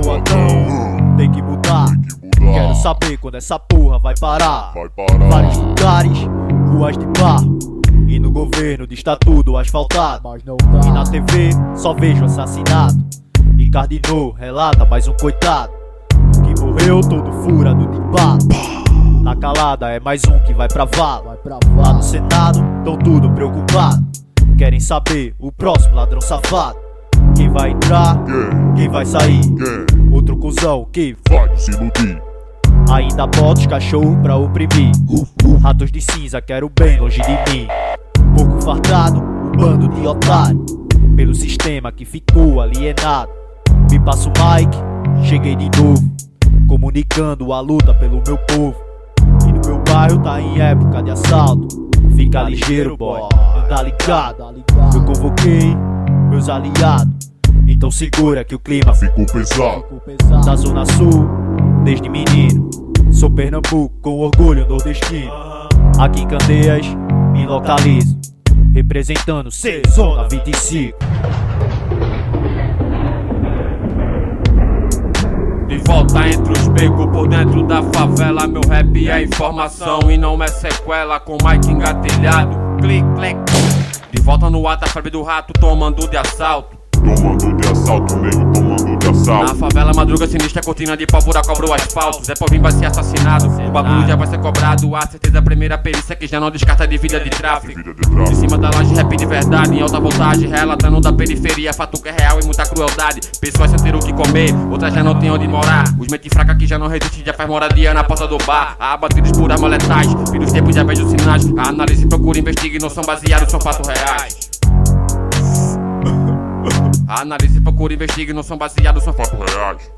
boatão tem que mudar. Quero saber quando essa porra vai parar. Vários lugares, ruas de barro, e no governo diz tá tudo asfaltado. E na TV só vejo assassinato. E Cardinô relata mais um coitado que morreu todo furado de bala. Na calada é mais um que vai pra vala. Lá no Senado tão tudo preocupado. Querem saber o próximo ladrão safado. Quem vai entrar, quem vai sair. Outro cuzão que vai se iludir. ainda bota os cachorros pra oprimir. Ratos de cinza, quero bem longe de mim. Pouco fartado, um bando de otário, pelo sistema que ficou alienado. Me passo o mic, cheguei de novo, comunicando a luta pelo meu povo. E no meu bairro tá em época de assalto. Fica ligeiro, boy, anda ligado. Eu convoquei meus aliados, então segura que o clima Ficou pesado. da Zona Sul, desde menino. Sou Pernambuco com orgulho nordestino. Aqui em Candeias me localizo, representando Zona 25. De volta entre os becos, por dentro da favela. Meu rap é informação e não é sequela. Com mic engatilhado, clic, clic. De volta no ar, tá febre do rato, tomando de assalto. Tomando de assalto, nego, tomando de Na assalto. favela, madruga sinistra, cortina de pólvora cobra o asfalto. Zé Povinho vai ser assassinado, o bagulho já vai ser cobrado. A certeza, a primeira perícia que já não descarta de vida de tráfico. Vida de tráfico. Em cima da laje, rap de verdade, em alta voltagem, relatando da periferia, fato que é real e muita crueldade. Pessoas sem ter o que comer, outras já não tem onde morar. Os mente fraca que já não resiste, já faz moradia na porta do bar. Abatidos por armas letais, e dos tempos já vejo sinais. A análise procura, investiga e não são baseados, são fatos reais. A análise procura, investiga e não são baseados, são fatos reais.